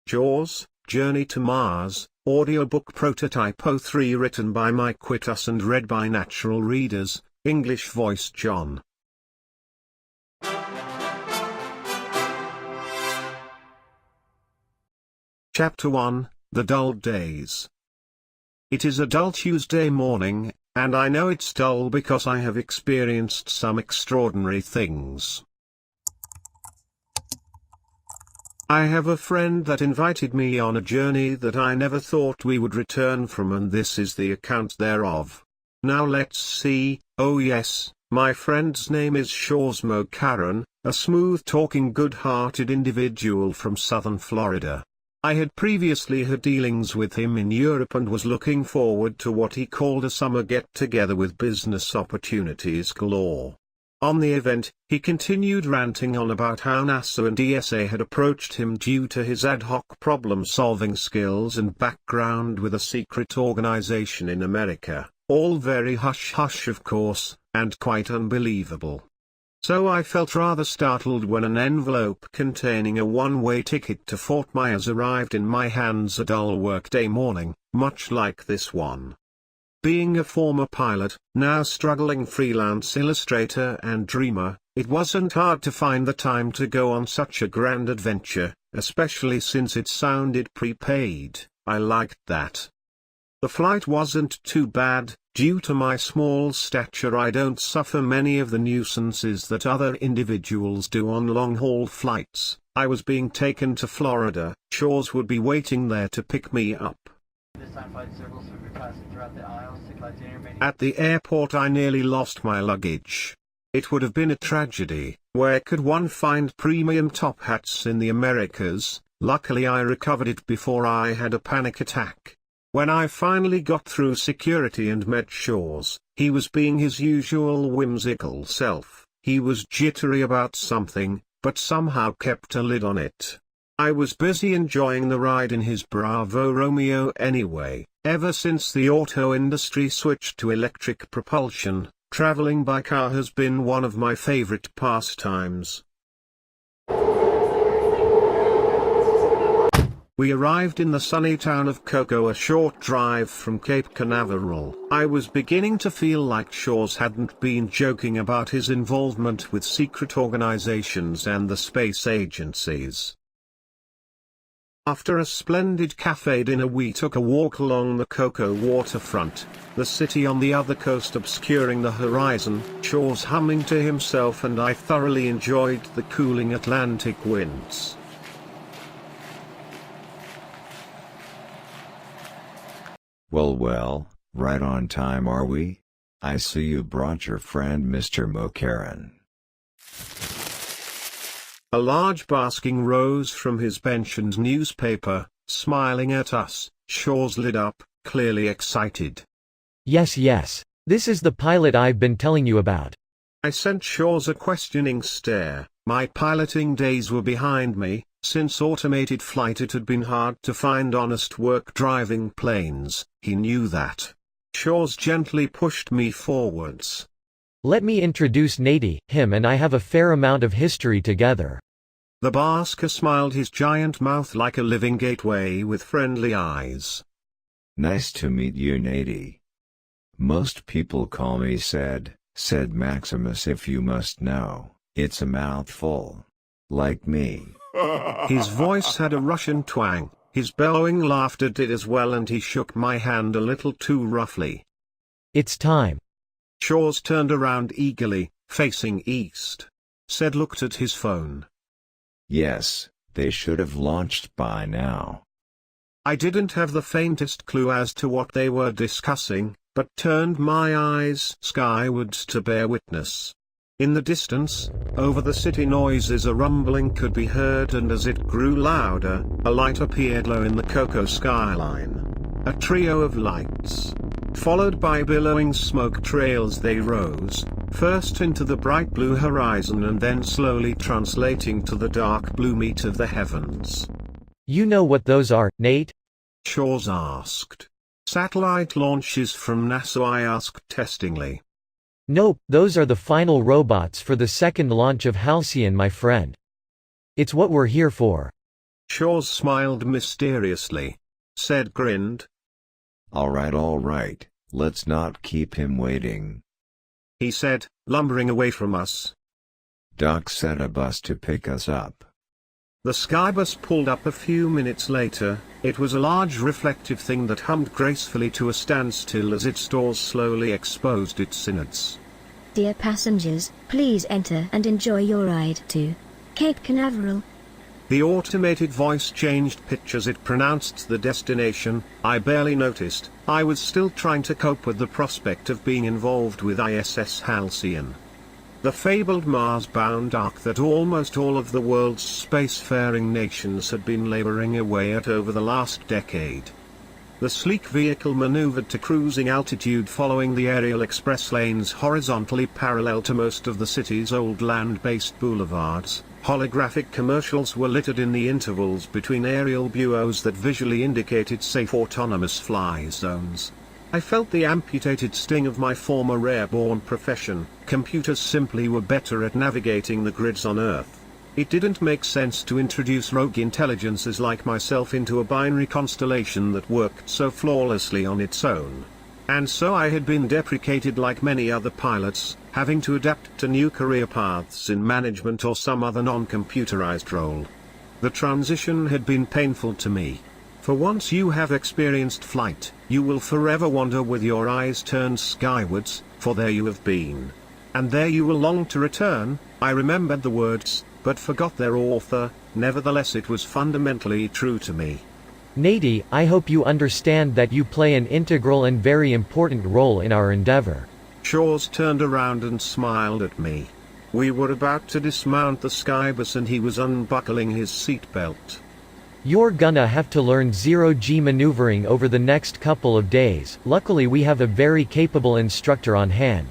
JAWGS, Journey to Mars, audiobook prototype '03 written by Mike Whitus and read by natural readers, English voice John. Chapter 1, The Dull Days. It is a dull Tuesday morning, and I know it's dull because I have experienced some extraordinary things. I have a friend that invited me on a journey that I never thought we would return from, and this is the account thereof. Now let's see. Oh yes, my friend's name is Shawsmo Karen, a smooth-talking good-hearted individual from southern Florida. I had previously had dealings with him in Europe and was looking forward to what he called a summer get-together with business opportunities galore. On the event, he continued ranting on about how NASA and ESA had approached him due to his ad hoc problem-solving skills and background with a secret organization in America, all very hush-hush of course, and quite unbelievable. So I felt rather startled when an envelope containing a one-way ticket to Fort Myers arrived in my hands a dull workday morning, much like this one. Being a former pilot, now struggling freelance illustrator and dreamer, it wasn't hard to find the time to go on such a grand adventure, especially since it sounded prepaid. I liked that. The flight wasn't too bad. Due to my small stature, I don't suffer many of the nuisances that other individuals do on long-haul flights. I was being taken to Florida. Shaws would be waiting there to pick me up. At the airport I nearly lost my luggage. It would have been a tragedy. Where could one find premium top hats in the Americas? Luckily I recovered it before I had a panic attack. When I finally got through security and met Shaws, he was being his usual whimsical self. He was jittery about something, but somehow kept a lid on it. I was busy enjoying the ride in his Bravo Romeo anyway. Ever since the auto industry switched to electric propulsion, traveling by car has been one of my favorite pastimes. We arrived in the sunny town of Cocoa, a short drive from Cape Canaveral. I was beginning to feel like Shaws hadn't been joking about his involvement with secret organizations and the space agencies. After a splendid cafe dinner we took a walk along the Cocoa waterfront, the city on the other coast obscuring the horizon, Shaws humming to himself, and I thoroughly enjoyed the cooling Atlantic winds. Well, right on time are we? I see you brought your friend Mr. Mokaran. A large basking rose from his bench and newspaper, smiling at us. Shaws lit up, clearly excited. Yes. This is the pilot I've been telling you about. I sent Shaws a questioning stare. My piloting days were behind me. Since automated flight it had been hard to find honest work driving planes. He knew that. Shaws gently pushed me forwards. Let me introduce Nady. Him and I have a fair amount of history together. The basker smiled, his giant mouth like a living gateway with friendly eyes. Nice to meet you, Nady. Most people call me said Maximus. If you must know, it's a mouthful. Like me. His voice had a Russian twang, his bellowing laughter did as well, and he shook my hand a little too roughly. It's time. Shaws turned around eagerly, facing east. Said looked at his phone. Yes, they should have launched by now. I didn't have the faintest clue as to what they were discussing, but turned my eyes skywards to bear witness. In the distance, over the city noises, a rumbling could be heard, and as it grew louder, a light appeared low in the Cocoa skyline. A trio of lights. Followed by billowing smoke trails, they rose, first into the bright blue horizon and then slowly translating to the dark blue meat of the heavens. You know what those are, Nate? Shaws asked. Satellite launches from NASA, I asked testingly. Nope, those are the final robots for the second launch of Halcyon, my friend. It's what we're here for. Shaw's smiled mysteriously. Said grinned. All right, let's not keep him waiting. He said, lumbering away from us. Doc sent a bus to pick us up. The skybus pulled up a few minutes later. It was a large reflective thing that hummed gracefully to a standstill as its doors slowly exposed its innards. Dear passengers, please enter and enjoy your ride to Cape Canaveral. The automated voice changed pitch as it pronounced the destination. I barely noticed. I was still trying to cope with the prospect of being involved with ISS Halcyon, the fabled Mars-bound ark that almost all of the world's spacefaring nations had been laboring away at over the last decade. The sleek vehicle maneuvered to cruising altitude following the aerial express lanes horizontally parallel to most of the city's old land-based boulevards. Holographic commercials were littered in the intervals between aerial buoys that visually indicated safe autonomous fly zones. I felt the amputated sting of my former airborne profession. Computers simply were better at navigating the grids on Earth. It didn't make sense to introduce rogue intelligences like myself into a binary constellation that worked so flawlessly on its own. And so I had been deprecated like many other pilots, having to adapt to new career paths in management or some other non-computerized role. The transition had been painful to me. For once you have experienced flight, you will forever wander with your eyes turned skywards, for there you have been. And there you will long to return. I remembered the words, but forgot their author. Nevertheless, it was fundamentally true to me. Nady, I hope you understand that you play an integral and very important role in our endeavor. Shaw's turned around and smiled at me. We were about to dismount the skybus and he was unbuckling his seatbelt. You're gonna have to learn zero-G maneuvering over the next couple of days. Luckily we have a very capable instructor on hand.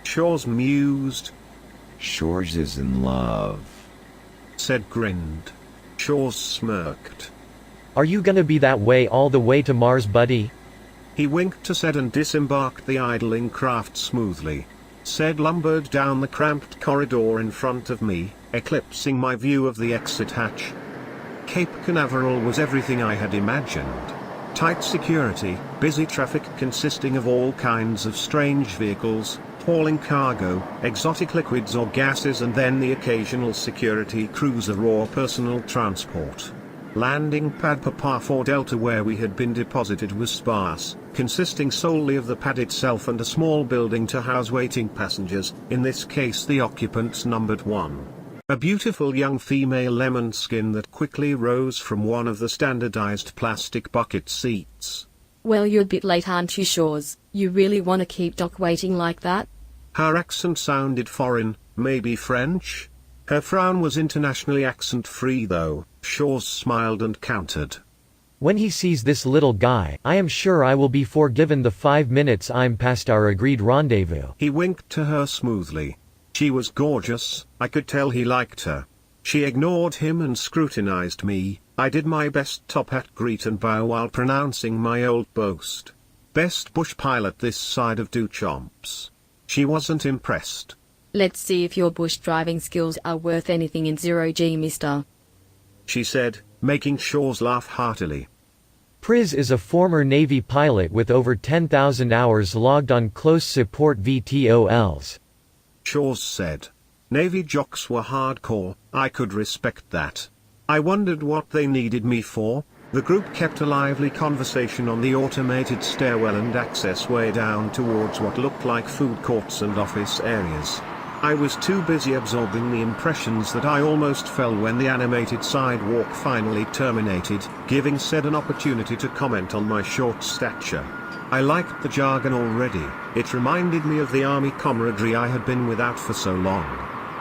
Shaw's mused. Shores is in love. Said grinned. Shaw's smirked. Are you gonna be that way all the way to Mars, buddy? He winked to Said and disembarked the idling craft smoothly. Said lumbered down the cramped corridor in front of me, eclipsing my view of the exit hatch. Cape Canaveral was everything I had imagined. Tight security, busy traffic consisting of all kinds of strange vehicles, hauling cargo, exotic liquids or gases, and then the occasional security cruiser or personal transport. Landing pad Papa 4 Delta where we had been deposited was sparse, consisting solely of the pad itself and a small building to house waiting passengers, in this case the occupants numbered 1. A beautiful young female lemon skin that quickly rose from one of the standardized plastic bucket seats. Well, you're a bit late, aren't you, Shaw's? You really want to keep Doc waiting like that? Her accent sounded foreign, maybe French? Her frown was internationally accent-free though. Shaw's smiled and countered. When he sees this little guy, I am sure I will be forgiven the 5 minutes I'm past our agreed rendezvous. He winked to her smoothly. She was gorgeous, I could tell he liked her. She ignored him and scrutinized me. I did my best top hat greet and bow while pronouncing my old boast. Best bush pilot this side of Duchamps. She wasn't impressed. Let's see if your bush driving skills are worth anything in zero-G, mister. She said, making Shaw's laugh heartily. Priz is a former Navy pilot with over 10,000 hours logged on close support VTOLs. Shaw's said. Navy jocks were hardcore, I could respect that. I wondered what they needed me for. The group kept a lively conversation on the automated stairwell and access way down towards what looked like food courts and office areas. I was too busy absorbing the impressions that I almost fell when the animated sidewalk finally terminated, giving Said an opportunity to comment on my short stature. I liked the jargon already. It reminded me of the army camaraderie I had been without for so long.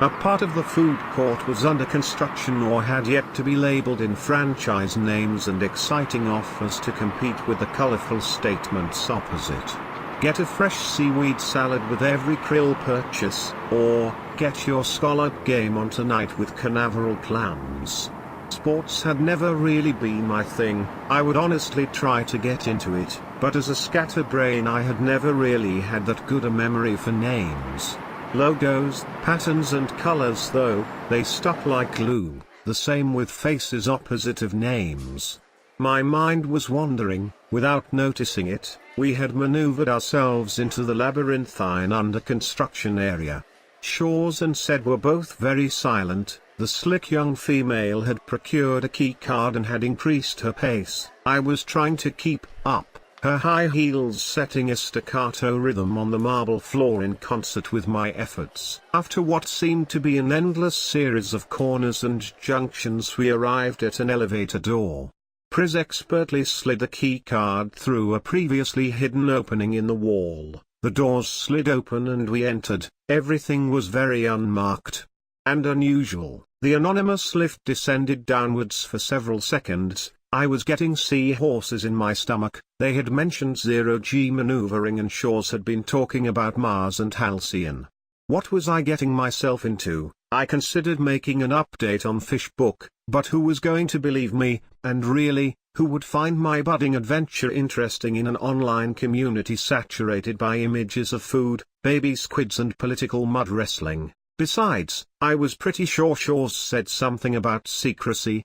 A part of the food court was under construction or had yet to be labeled in franchise names and exciting offers to compete with the colorful statements opposite. Get a fresh seaweed salad with every krill purchase, or get your scallop game on tonight with Canaveral clams. Sports had never really been my thing. I would honestly try to get into it, but as a scatterbrain I had never really had that good a memory for names. Logos, patterns and colors though, they stuck like glue. the same with faces opposite of names. My mind was wandering. Without noticing it, we had maneuvered ourselves into the labyrinthine under-construction area. Shaw's and Said were both very silent. The slick young female had procured a key card and had increased her pace. I was trying to keep up, her high heels setting a staccato rhythm on the marble floor in concert with my efforts. After what seemed to be an endless series of corners and junctions, we arrived at an elevator door. Priz expertly slid the key card through a previously hidden opening in the wall. The doors slid open and we entered. Everything was very unmarked and unusual. The anonymous lift descended downwards for several seconds. I was getting seahorses in my stomach. They had mentioned zero-G maneuvering and Shaw's had been talking about Mars and Halcyon. What was I getting myself into? I considered making an update on Fishbook, but who was going to believe me, and really, who would find my budding adventure interesting in an online community saturated by images of food, baby squids and political mud wrestling? Besides, I was pretty sure Shaw's said something about secrecy.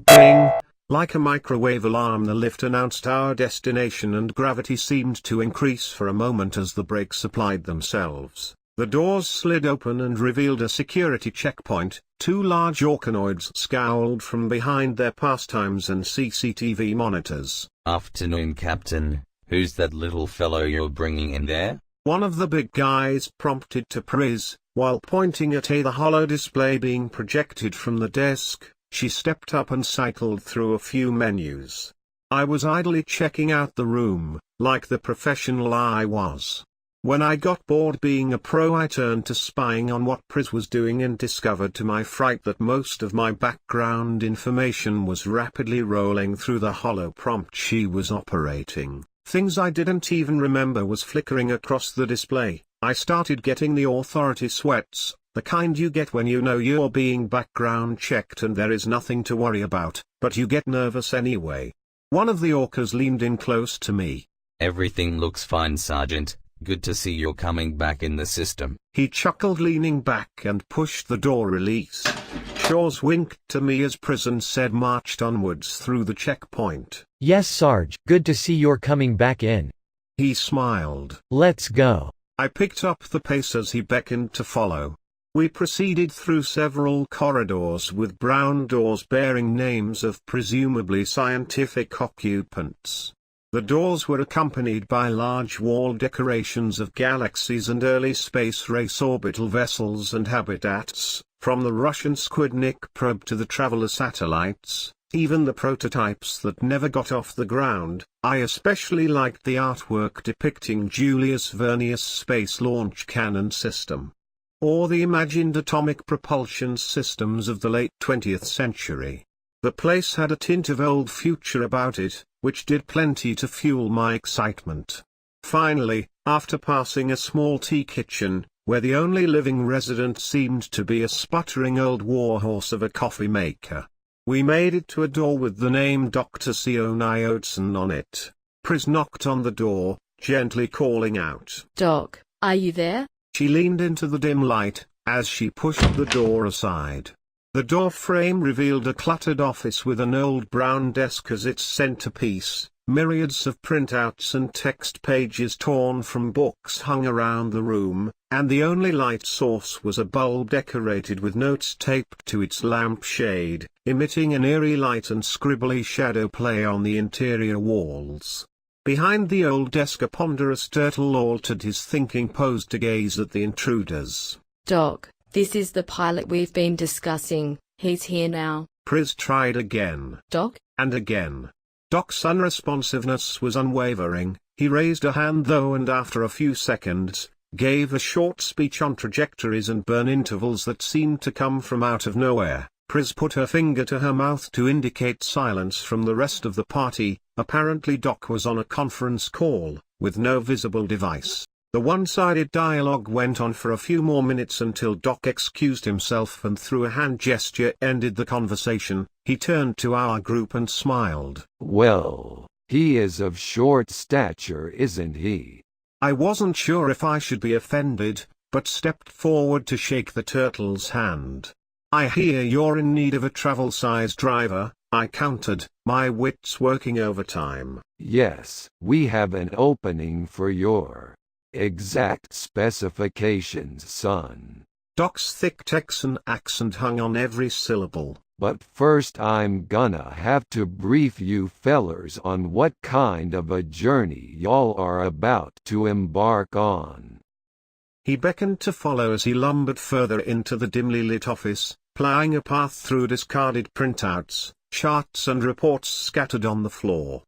Bing! Like a microwave alarm, the lift announced our destination and gravity seemed to increase for a moment as the brakes applied themselves. The doors slid open and revealed a security checkpoint. Two large orcanoids scowled from behind their pastimes and CCTV monitors. Afternoon, Captain. Who's that little fellow you're bringing in there? One of the big guys prompted to Priz, while pointing at the holo display being projected from the desk. She stepped up and cycled through a few menus. I was idly checking out the room, like the professional I was. When I got bored being a pro, I turned to spying on what Priz was doing and discovered to my fright that most of my background information was rapidly rolling through the holo prompt she was operating. Things I didn't even remember was flickering across the display. I started getting the authority sweats, the kind you get when you know you're being background checked and there is nothing to worry about, but you get nervous anyway. One of the orcas leaned in close to me. Everything looks fine, Sergeant. Good to see you're coming back in the system. He chuckled, leaning back and pushed the door release. Shaw's winked to me as Prison Said marched onwards through the checkpoint. Yes, Sarge, good to see you're coming back in. He smiled. Let's go. I picked up the pace as he beckoned to follow. We proceeded through several corridors with brown doors bearing names of presumably scientific occupants. The doors were accompanied by large wall decorations of galaxies and early space race orbital vessels and habitats, from the Russian Squidnik probe to the Traveler satellites, even the prototypes that never got off the ground. I especially liked the artwork depicting Julius Vernius' Space Launch Cannon system, or the imagined atomic propulsion systems of the late 20th century. The place had a tint of old future about it, which did plenty to fuel my excitement. Finally, after passing a small tea kitchen, where the only living resident seemed to be a sputtering old warhorse of a coffee maker, we made it to a door with the name Dr. Sione Odson on it. Priz knocked on the door, gently calling out, Doc, are you there? She leaned into the dim light, as she pushed the door aside. The door frame revealed a cluttered office with an old brown desk as its centerpiece. Myriads of printouts and text pages torn from books hung around the room, and the only light source was a bulb decorated with notes taped to its lampshade, emitting an eerie light and scribbly shadow play on the interior walls. Behind the old desk a ponderous turtle altered his thinking pose to gaze at the intruders. Doc, this is the pilot we've been discussing. He's here now. Priz tried again. Doc? And again. Doc's unresponsiveness was unwavering. He raised a hand though, and after a few seconds, gave a short speech on trajectories and burn intervals that seemed to come from out of nowhere. Priz put her finger to her mouth to indicate silence from the rest of the party. Apparently Doc was on a conference call, with no visible device. The one-sided dialogue went on for a few more minutes until Doc excused himself and through a hand gesture ended the conversation. He turned to our group and smiled. Well, he is of short stature, isn't he? I wasn't sure if I should be offended, but stepped forward to shake the turtle's hand. I hear you're in need of a travel-size driver, I countered, my wits working overtime. Yes, we have an opening for your exact specifications, son. Doc's thick Texan accent hung on every syllable. But first I'm gonna have to brief you fellers on what kind of a journey y'all are about to embark on. He beckoned to follow as he lumbered further into the dimly lit office, ploughing a path through discarded printouts, charts and reports scattered on the floor.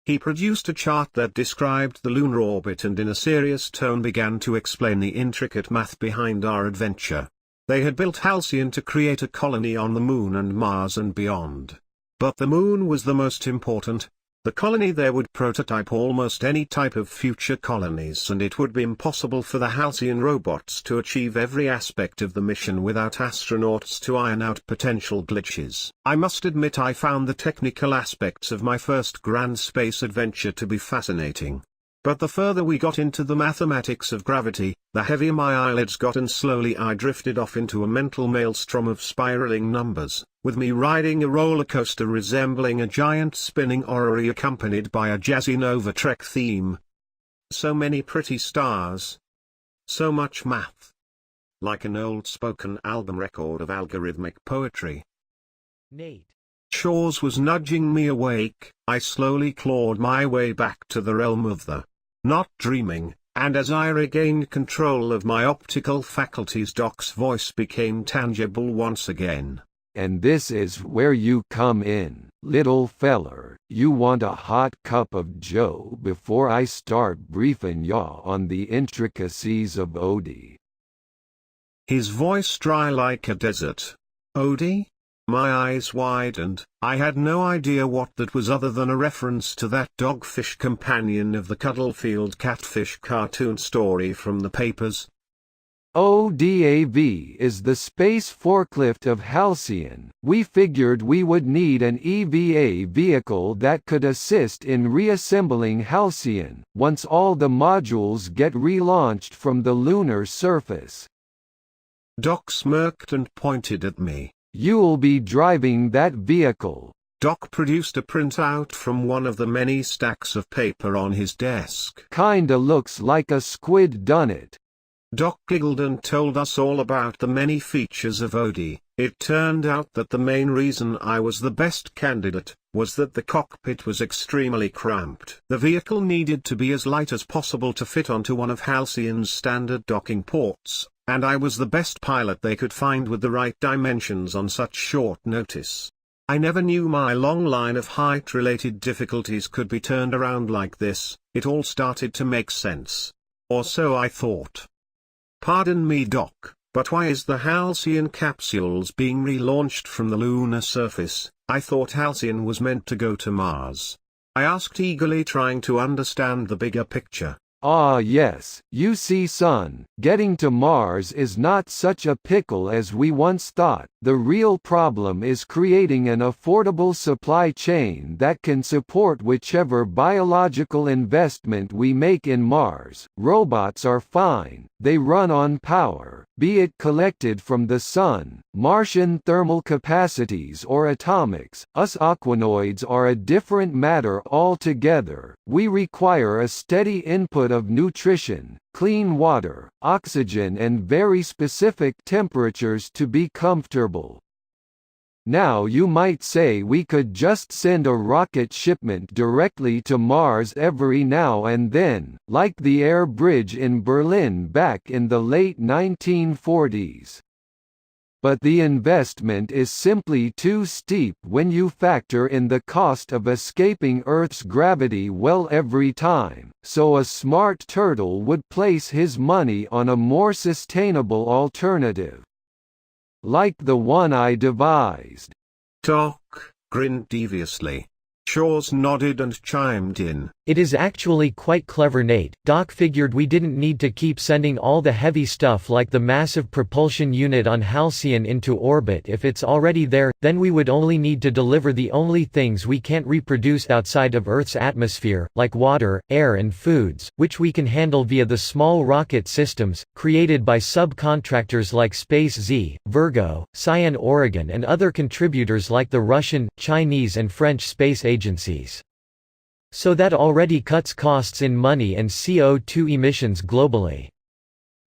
He produced a chart that described the lunar orbit and in a serious tone began to explain the intricate math behind our adventure. They had built Halcyon to create a colony on the Moon and Mars and beyond. But the Moon was the most important. The colony there would prototype almost any type of future colonies, and it would be impossible for the Halcyon robots to achieve every aspect of the mission without astronauts to iron out potential glitches. I must admit I found the technical aspects of my first grand space adventure to be fascinating. But the further we got into the mathematics of gravity, the heavier my eyelids got, and slowly I drifted off into a mental maelstrom of spiraling numbers, with me riding a roller coaster resembling a giant spinning orrery accompanied by a jazzy Nova Trek theme. So many pretty stars. So much math. Like an old spoken album record of algorithmic poetry. Nate. Shaw's was nudging me awake. I slowly clawed my way back to the realm of the not dreaming, and as I regained control of my optical faculties, Doc's voice became tangible once again. And this is where you come in, little feller. You want a hot cup of joe before I start briefing ya on the intricacies of OD. His voice dry like a desert. OD? My eyes widened. I had no idea what that was other than a reference to that dogfish companion of the Cuddlefield catfish cartoon story from the papers. ODAV is the space forklift of Halcyon. We figured we would need an EVA vehicle that could assist in reassembling Halcyon once all the modules get relaunched from the lunar surface. Doc smirked and pointed at me. You'll be driving that vehicle. Doc produced a printout from one of the many stacks of paper on his desk. Kinda looks like a squid done it. Doc giggled and told us all about the many features of OD. It turned out that the main reason I was the best candidate was that the cockpit was extremely cramped. The vehicle needed to be as light as possible to fit onto one of Halcyon's standard docking ports, and I was the best pilot they could find with the right dimensions on such short notice. I never knew my long line of height-related difficulties could be turned around like this. It all started to make sense. Or so I thought. Pardon me, Doc, but why is the Halcyon capsules being relaunched from the lunar surface? I thought Halcyon was meant to go to Mars. I asked eagerly, trying to understand the bigger picture. Ah yes, you see son, getting to Mars is not such a pickle as we once thought. The real problem is creating an affordable supply chain that can support whichever biological investment we make in Mars. Robots are fine, they run on power, be it collected from the sun, Martian thermal capacities or atomics. Us aquanoids are a different matter altogether. We require a steady input of nutrition, clean water, oxygen and very specific temperatures to be comfortable. Now you might say we could just send a rocket shipment directly to Mars every now and then, like the air bridge in Berlin back in the late 1940s. But the investment is simply too steep when you factor in the cost of escaping Earth's gravity well every time, so a smart turtle would place his money on a more sustainable alternative. Like the one I devised. Doc grinned deviously. Shaw's nodded and chimed in. It is actually quite clever, Nate. Doc figured we didn't need to keep sending all the heavy stuff like the massive propulsion unit on Halcyon into orbit. If it's already there, then we would only need to deliver the only things we can't reproduce outside of Earth's atmosphere, like water, air and foods, which we can handle via the small rocket systems, created by subcontractors like Space Z, Virgo, Cyan Oregon and other contributors like the Russian, Chinese and French space agencies. So that already cuts costs in money and CO2 emissions globally.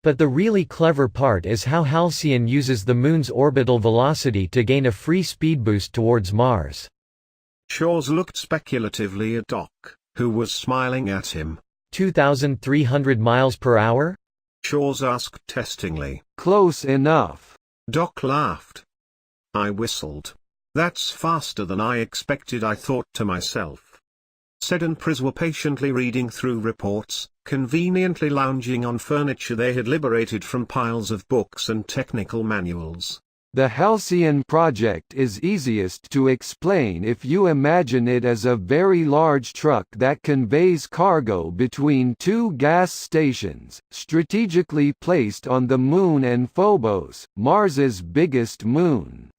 But the really clever part is how Halcyon uses the Moon's orbital velocity to gain a free speed boost towards Mars. Shaw's looked speculatively at Doc, who was smiling at him. 2,300 miles per hour? Shaw's asked testingly. Close enough. Doc laughed. I whistled. That's faster than I expected, I thought to myself. Sed and Pris were patiently reading through reports, conveniently lounging on furniture they had liberated from piles of books and technical manuals. The Halcyon project is easiest to explain if you imagine it as a very large truck that conveys cargo between two gas stations, strategically placed on the Moon and Phobos, Mars's biggest moon.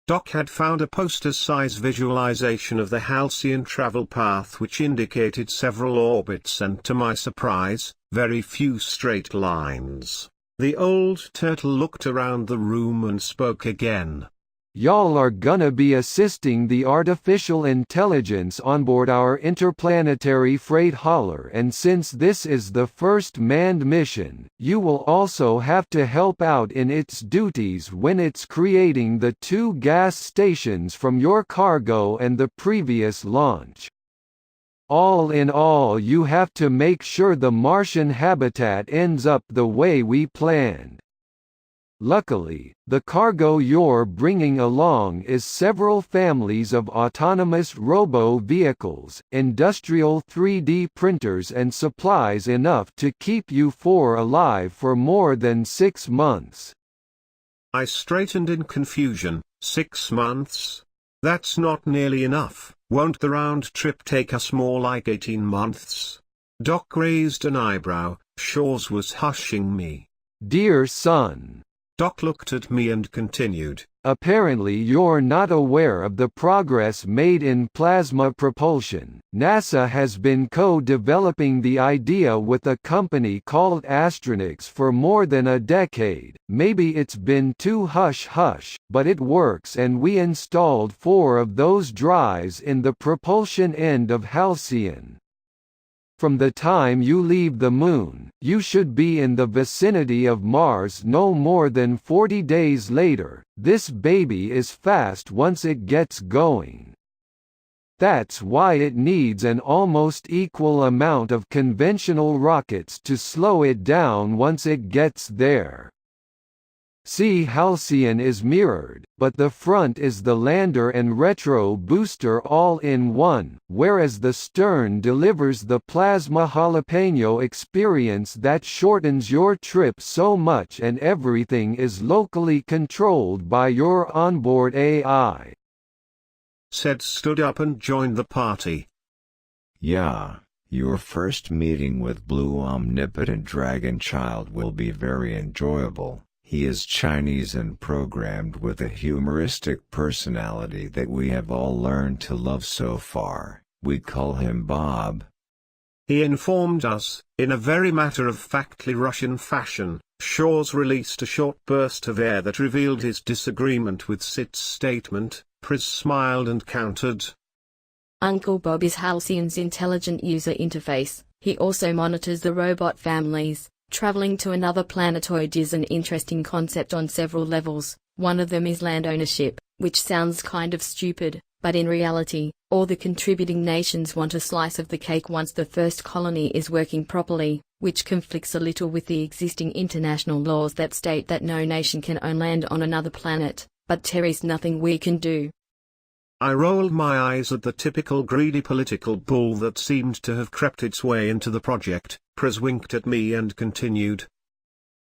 Doc had found a poster-size visualization of the Halcyon travel path which indicated several orbits and, to my surprise, very few straight lines. The old turtle looked around the room and spoke again. Y'all are gonna be assisting the artificial intelligence onboard our interplanetary freight hauler, and since this is the first manned mission, you will also have to help out in its duties when it's creating the two gas stations from your cargo and the previous launch. All in all, you have to make sure the Martian habitat ends up the way we planned. Luckily, the cargo you're bringing along is several families of autonomous robo-vehicles, industrial 3D printers and supplies enough to keep you four alive for more than 6 months. I straightened in confusion. 6 months? That's not nearly enough. Won't the round trip take us more like 18 months? Doc raised an eyebrow. Shaw's was hushing me. Dear son. Doc looked at me and continued. Apparently you're not aware of the progress made in plasma propulsion. NASA has been co-developing the idea with a company called Astronix for more than a decade. Maybe it's been too hush-hush, but it works, and we installed 4 of those drives in the propulsion end of Halcyon. From the time you leave the Moon, you should be in the vicinity of Mars no more than 40 days later. This baby is fast once it gets going. That's why it needs an almost equal amount of conventional rockets to slow it down once it gets there. See, Halcyon is mirrored, but the front is the lander and retro booster all in one, whereas the stern delivers the plasma jalapeno experience that shortens your trip so much, and everything is locally controlled by your onboard AI. Sed stood up and joined the party. Yeah, your first meeting with Blue Omnipotent Dragon Child will be very enjoyable. He is Chinese and programmed with a humoristic personality that we have all learned to love so far. We call him Bob. He informed us, in a very matter-of-factly Russian fashion. Shaw's released a short burst of air that revealed his disagreement with Sid's statement. Pris smiled and countered. Uncle Bob is Halcyon's intelligent user interface. He also monitors the robot families. Traveling to another planetoid is an interesting concept on several levels. One of them is land ownership, which sounds kind of stupid, but in reality, all the contributing nations want a slice of the cake once the first colony is working properly, which conflicts a little with the existing international laws that state that no nation can own land on another planet, but there is nothing we can do. I rolled my eyes at the typical greedy political bull that seemed to have crept its way into the project. Pris winked at me and continued.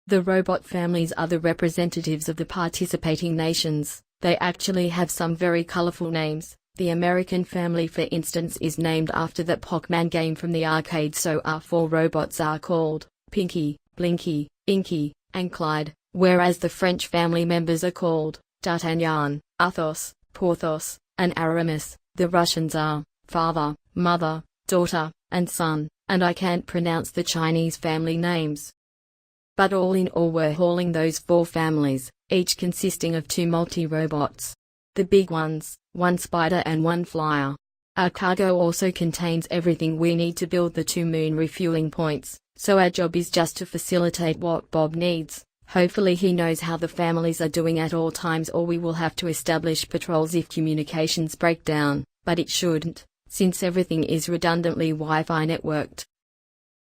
The robot families are the representatives of the participating nations. They actually have some very colorful names. The American Family, for instance, is named after that Pac-Man game from the arcade, so our 4 robots are called Pinky, Blinky, Inky, and Clyde, whereas the French family members are called D'Artagnan, Athos, Porthos, and Aramis. The Russians are father, mother, daughter, and son, and I can't pronounce the Chinese family names. But all in all, we're hauling those 4 families, each consisting of 2 multi-robots. The big ones, 1 spider and 1 flyer. Our cargo also contains everything we need to build the 2 moon refueling points, so our job is just to facilitate what Bob needs. Hopefully he knows how the families are doing at all times, or we will have to establish patrols if communications break down, but it shouldn't, since everything is redundantly Wi-Fi networked.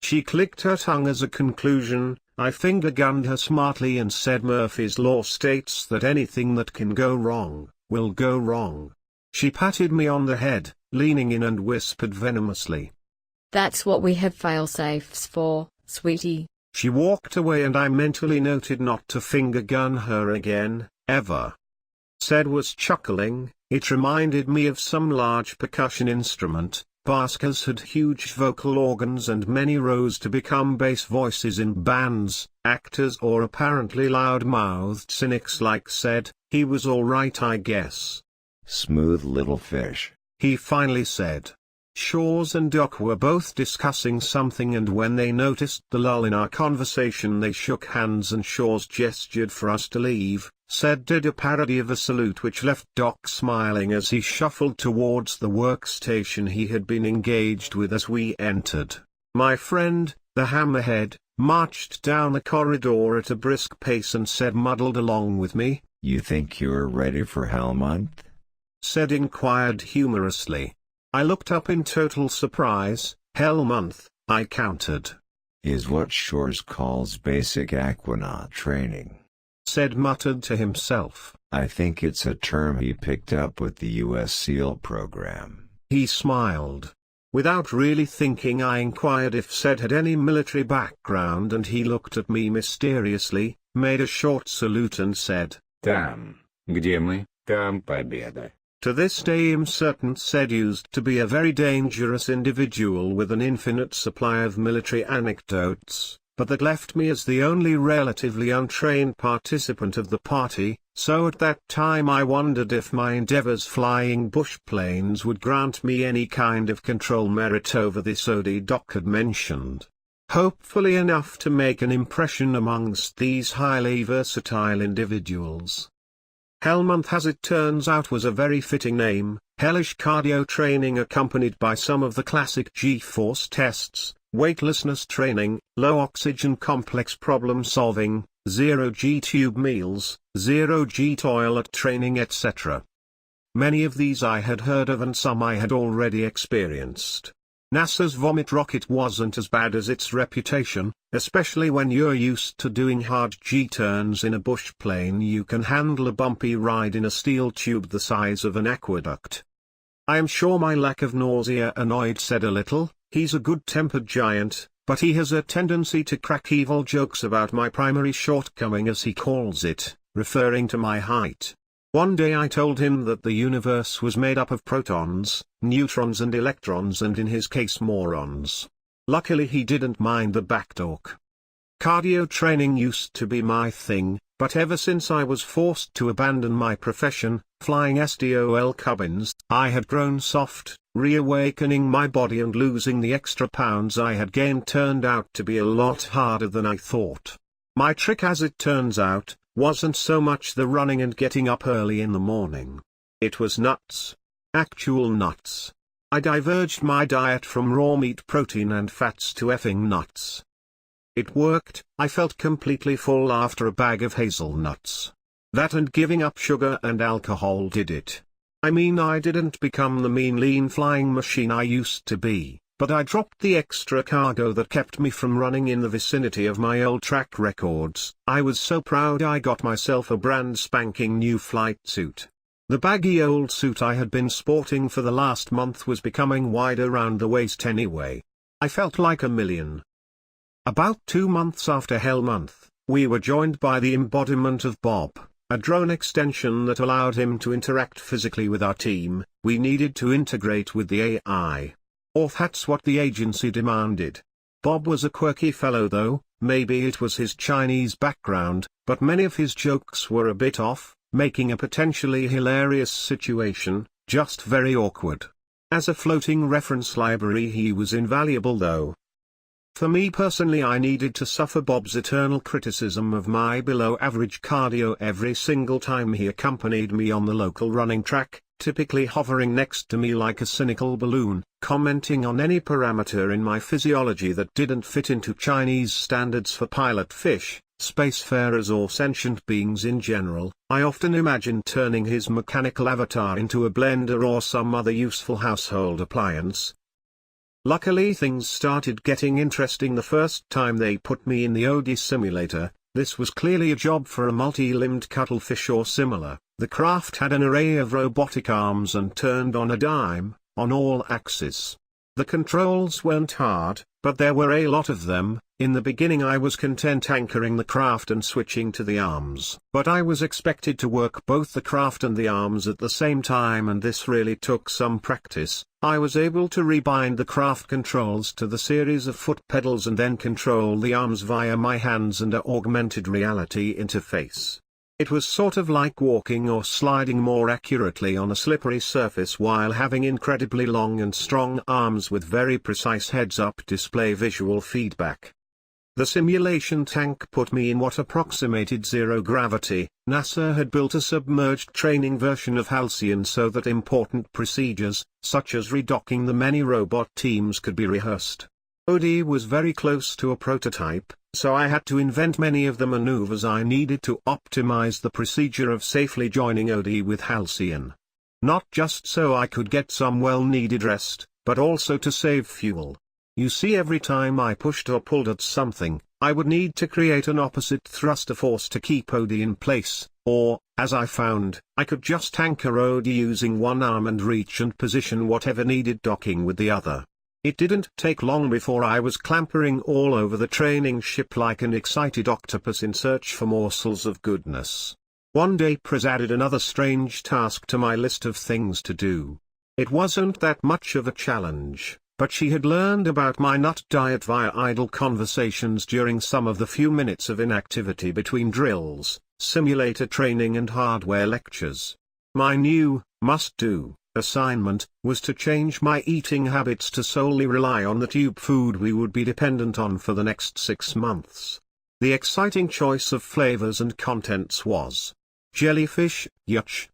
She clicked her tongue as a conclusion. I finger-gunned her smartly and said, Murphy's Law states that anything that can go wrong, will go wrong. She patted me on the head, leaning in, and whispered venomously, That's what we have fail-safes for, sweetie. She walked away and I mentally noted not to finger-gun her again, ever. Said was chuckling. It reminded me of some large percussion instrument. Baskers had huge vocal organs and many rose to become bass voices in bands. Actors or apparently loud-mouthed cynics like said, he was all right, I guess. Smooth little fish. He finally said. Shores and Doc were both discussing something, and when they noticed the lull in our conversation they shook hands and Shores gestured for us to leave. Said did a parody of a salute which left Doc smiling as he shuffled towards the workstation he had been engaged with as we entered. My friend, the hammerhead, marched down the corridor at a brisk pace and said, muddled along with me, You think you're ready for Hell Month? Said inquired humorously. I looked up in total surprise. Hell Month, I countered. Is what Shores calls basic aquanaut training. Said muttered to himself. I think it's a term he picked up with the U.S. SEAL program. He smiled. Without really thinking I inquired if said had any military background, and he looked at me mysteriously, made a short salute and said, Там, где мы, там победа. To this day I'm certain said used to be a very dangerous individual with an infinite supply of military anecdotes, but that left me as the only relatively untrained participant of the party, so at that time I wondered if my endeavors flying bush planes would grant me any kind of control merit over this OD Doc had mentioned. Hopefully enough to make an impression amongst these highly versatile individuals. Hellmonth, as it turns out, was a very fitting name. Hellish cardio training accompanied by some of the classic G-force tests, weightlessness training, low oxygen complex problem solving, zero-G tube meals, zero-G toilet training, etc. Many of these I had heard of and some I had already experienced. NASA's vomit rocket wasn't as bad as its reputation, especially when you're used to doing hard G-turns in a bush plane. You can handle a bumpy ride in a steel tube the size of an aqueduct. I am sure my lack of nausea annoyed said a little. He's a good-tempered giant, but he has a tendency to crack evil jokes about my primary shortcoming, as he calls it, referring to my height. One day I told him that the universe was made up of protons, neutrons and electrons, and in his case morons. Luckily he didn't mind the backtalk. Cardio training used to be my thing, but ever since I was forced to abandon my profession, flying STOL cabins, I had grown soft. Reawakening my body and losing the extra pounds I had gained turned out to be a lot harder than I thought. My trick, as it turns out, wasn't so much the running and getting up early in the morning. It was nuts. Actual nuts. I diverged my diet from raw meat, protein and fats to effing nuts. It worked. I felt completely full after a bag of hazelnuts. That and giving up sugar and alcohol did it. I mean, I didn't become the mean lean flying machine I used to be, but I dropped the extra cargo that kept me from running in the vicinity of my old track records. I was so proud I got myself a brand spanking new flight suit. The baggy old suit I had been sporting for the last month was becoming wide around the waist anyway. I felt like a million. About 2 months after Hell Month, we were joined by the embodiment of Bob, a drone extension that allowed him to interact physically with our team. We needed to integrate with the AI. Or that's what the agency demanded. Bob was a quirky fellow though, maybe it was his Chinese background, but many of his jokes were a bit off, making a potentially hilarious situation just very awkward. As a floating reference library he was invaluable though. For me personally, I needed to suffer Bob's eternal criticism of my below-average cardio every single time he accompanied me on the local running track, typically hovering next to me like a cynical balloon, commenting on any parameter in my physiology that didn't fit into Chinese standards for pilot fish, spacefarers or sentient beings in general. I often imagined turning his mechanical avatar into a blender or some other useful household appliance. Luckily things started getting interesting the first time they put me in the OD simulator. This was clearly a job for a multi-limbed cuttlefish or similar. The craft had an array of robotic arms and turned on a dime, on all axes. The controls weren't hard, but there were a lot of them. In the beginning I was content anchoring the craft and switching to the arms. But I was expected to work both the craft and the arms at the same time, and this really took some practice. I was able to rebind the craft controls to the series of foot pedals and then control the arms via my hands and an augmented reality interface. It was sort of like walking or sliding more accurately on a slippery surface while having incredibly long and strong arms with very precise heads-up display visual feedback. The simulation tank put me in what approximated zero gravity. NASA had built a submerged training version of Halcyon so that important procedures, such as redocking the many robot teams, could be rehearsed. OD was very close to a prototype, so I had to invent many of the maneuvers I needed to optimize the procedure of safely joining OD with Halcyon. Not just so I could get some well-needed rest, but also to save fuel. You see, every time I pushed or pulled at something, I would need to create an opposite thruster force to keep OD in place, or, as I found, I could just anchor OD using one arm and reach and position whatever needed docking with the other. It didn't take long before I was clambering all over the training ship like an excited octopus in search for morsels of goodness. One day Pris added another strange task to my list of things to do. It wasn't that much of a challenge, but she had learned about my nut diet via idle conversations during some of the few minutes of inactivity between drills, simulator training and hardware lectures. My new, must-do assignment was to change my eating habits to solely rely on the tube food we would be dependent on for the next 6 months. The exciting choice of flavors and contents was jellyfish, yuck,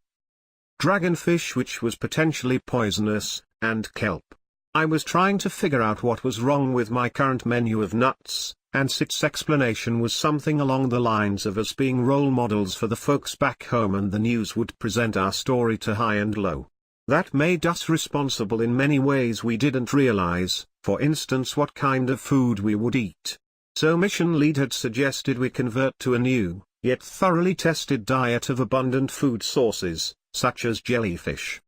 dragonfish, which was potentially poisonous, and kelp. I was trying to figure out what was wrong with my current menu of nuts, and Sit's explanation was something along the lines of us being role models for the folks back home and the news would present our story to high and low. That made us responsible in many ways we didn't realize, for instance what kind of food we would eat. So mission lead had suggested we convert to a new, yet thoroughly tested diet of abundant food sources, such as jellyfish.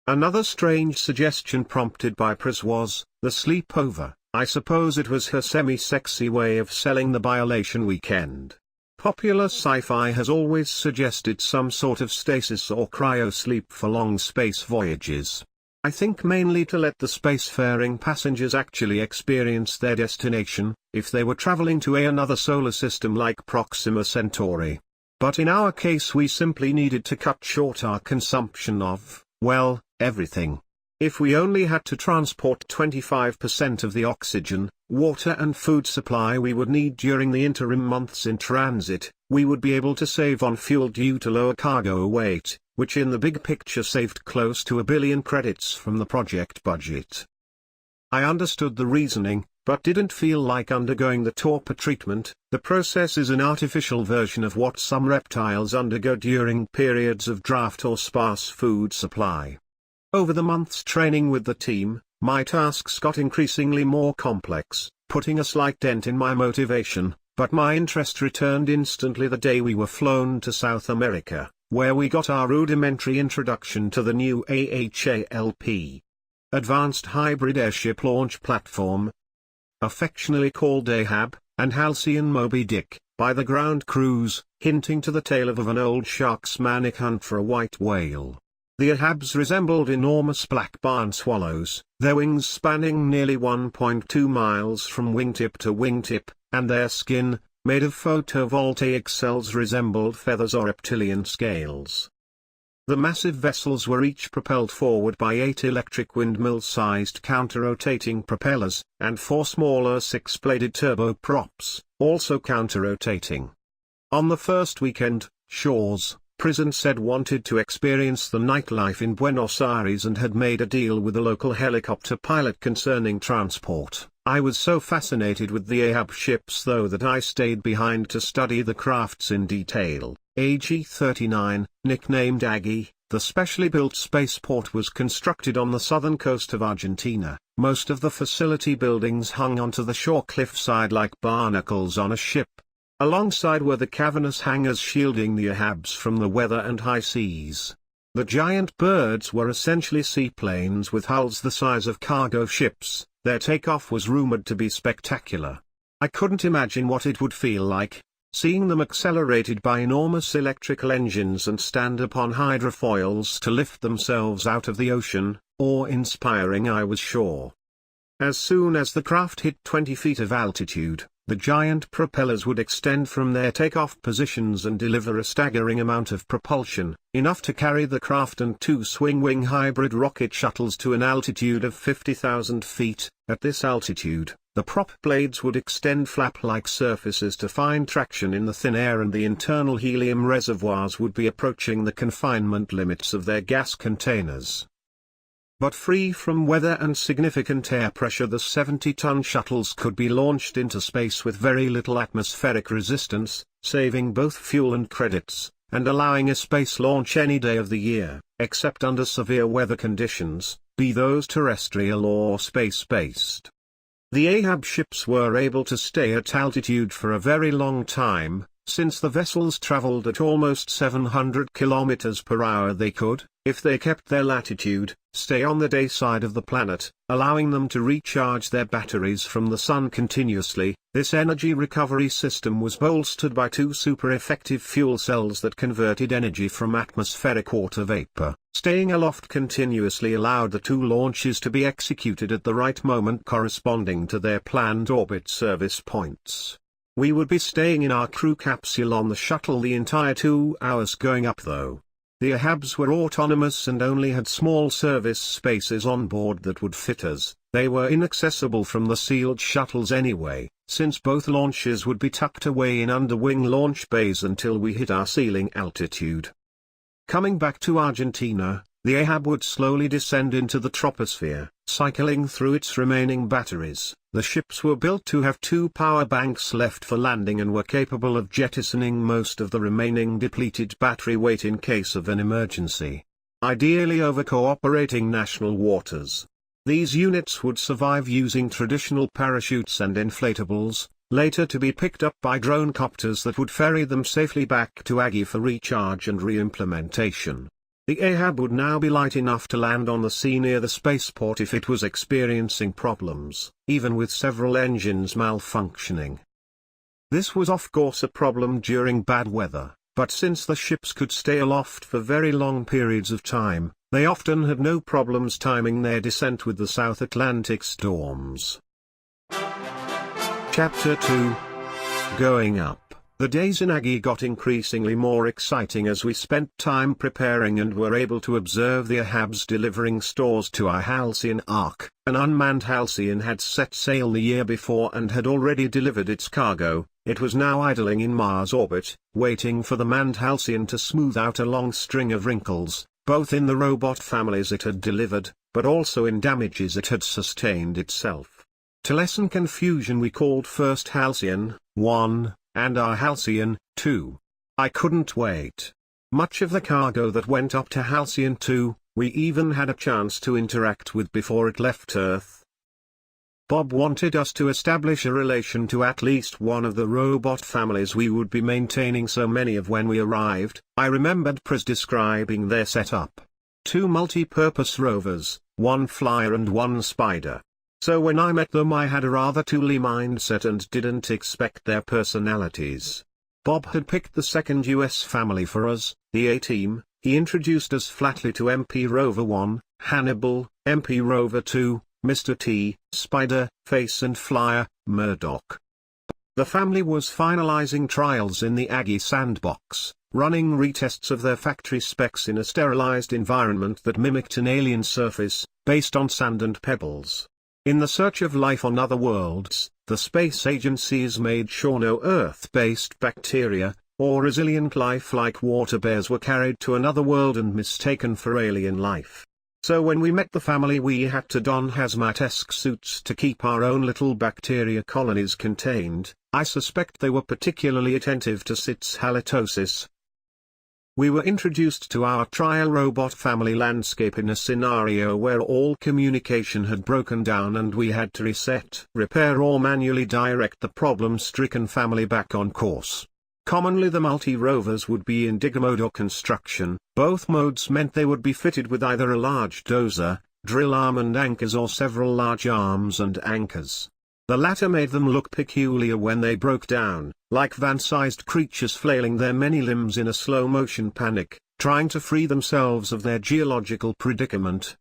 Another strange suggestion prompted by Pris was the sleepover. I suppose it was her semi-sexy way of selling the violation weekend. Popular sci-fi has always suggested some sort of stasis or cryo-sleep for long space voyages. I think mainly to let the spacefaring passengers actually experience their destination, if they were traveling to another solar system like Proxima Centauri. But in our case we simply needed to cut short our consumption of, well, everything. If we only had to transport 25% of the oxygen, water and food supply we would need during the interim months in transit, we would be able to save on fuel due to lower cargo weight, which in the big picture saved close to 1 billion credits from the project budget. I understood the reasoning, but didn't feel like undergoing the torpor treatment. The process is an artificial version of what some reptiles undergo during periods of drought or sparse food supply. Over the months training with the team, my tasks got increasingly more complex, putting a slight dent in my motivation, but my interest returned instantly the day we were flown to South America, where we got our rudimentary introduction to the new AHALP, Advanced Hybrid Airship Launch Platform, affectionately called AHAB, and Halcyon Moby Dick, by the ground crews, hinting to the tale of an old shark's manic hunt for a white whale. The Ahabs resembled enormous black barn swallows, their wings spanning nearly 1.2 miles from wingtip to wingtip, and their skin, made of photovoltaic cells, resembled feathers or reptilian scales. The massive vessels were each propelled forward by 8 electric windmill-sized counter-rotating propellers, and 4 smaller 6-bladed turboprops, also counter-rotating. On the first weekend, Shaw's prison said wanted to experience the nightlife in Buenos Aires and had made a deal with a local helicopter pilot concerning transport. I was so fascinated with the Ahab ships though that I stayed behind to study the crafts in detail. AG-39, nicknamed Aggie, the specially built spaceport was constructed on the southern coast of Argentina. Most of the facility buildings hung onto the shore cliffside like barnacles on a ship. Alongside were the cavernous hangars shielding the Ahabs from the weather and high seas. The giant birds were essentially seaplanes with hulls the size of cargo ships. Their takeoff was rumored to be spectacular. I couldn't imagine what it would feel like, seeing them accelerated by enormous electrical engines and stand upon hydrofoils to lift themselves out of the ocean, awe-inspiring I was sure. As soon as the craft hit 20 feet of altitude, the giant propellers would extend from their takeoff positions and deliver a staggering amount of propulsion, enough to carry the craft and 2 swing-wing hybrid rocket shuttles to an altitude of 50,000 feet. At this altitude, the prop blades would extend flap-like surfaces to find traction in the thin air, and the internal helium reservoirs would be approaching the confinement limits of their gas containers. But free from weather and significant air pressure, the 70-ton shuttles could be launched into space with very little atmospheric resistance, saving both fuel and credits, and allowing a space launch any day of the year, except under severe weather conditions, be those terrestrial or space-based. The Ahab ships were able to stay at altitude for a very long time. Since the vessels traveled at almost 700 kilometers per hour, they could, if they kept their latitude, stay on the day side of the planet, allowing them to recharge their batteries from the sun continuously. This energy recovery system was bolstered by 2 super-effective fuel cells that converted energy from atmospheric water vapor. Staying aloft continuously allowed the 2 launches to be executed at the right moment corresponding to their planned orbit service points. We would be staying in our crew capsule on the shuttle the entire 2 hours going up though. The Ahabs were autonomous and only had small service spaces on board that would fit us. They were inaccessible from the sealed shuttles anyway, since both launches would be tucked away in underwing launch bays until we hit our ceiling altitude. Coming back to Argentina, the Ahab would slowly descend into the troposphere, cycling through its remaining batteries. The ships were built to have 2 power banks left for landing and were capable of jettisoning most of the remaining depleted battery weight in case of an emergency. Ideally over cooperating national waters. These units would survive using traditional parachutes and inflatables, later to be picked up by drone copters that would ferry them safely back to Aggie for recharge and re-implementation. The Ahab would now be light enough to land on the sea near the spaceport if it was experiencing problems, even with several engines malfunctioning. This was of course a problem during bad weather, but since the ships could stay aloft for very long periods of time, they often had no problems timing their descent with the South Atlantic storms. Chapter 2: Going Up. The days in Aggie got increasingly more exciting as we spent time preparing and were able to observe the Ahabs delivering stores to our Halcyon Ark. An unmanned Halcyon had set sail the year before and had already delivered its cargo. It was now idling in Mars orbit, waiting for the manned Halcyon to smooth out a long string of wrinkles, both in the robot families it had delivered, but also in damages it had sustained itself. To lessen confusion we called first Halcyon 1, and our Halcyon 2. I couldn't wait. Much of the cargo that went up to Halcyon 2, we even had a chance to interact with before it left Earth. Bob wanted us to establish a relation to at least one of the robot families we would be maintaining so many of when we arrived. I remembered Pris describing their setup. 2 multi-purpose rovers, 1 flyer and 1 spider. So when I met them I had a rather tooly mindset and didn't expect their personalities. Bob had picked the second US family for us, the A-Team. He introduced us flatly to MP Rover 1, Hannibal, MP Rover 2, Mr. T, Spider, Face and Flyer, Murdoch. The family was finalizing trials in the Aggie sandbox, running retests of their factory specs in a sterilized environment that mimicked an alien surface, based on sand and pebbles. In the search of life on other worlds, the space agencies made sure no Earth-based bacteria, or resilient life like water bears were carried to another world and mistaken for alien life. So when we met the family we had to don hazmat-esque suits to keep our own little bacteria colonies contained. I suspect they were particularly attentive to Sit's halitosis. We were introduced to our trial robot family landscape in a scenario where all communication had broken down and we had to reset, repair or manually direct the problem-stricken family back on course. Commonly the multi-rovers would be in digger mode or construction. Both modes meant they would be fitted with either a large dozer, drill arm and anchors or several large arms and anchors. The latter made them look peculiar when they broke down, like van-sized creatures flailing their many limbs in a slow-motion panic, trying to free themselves of their geological predicament.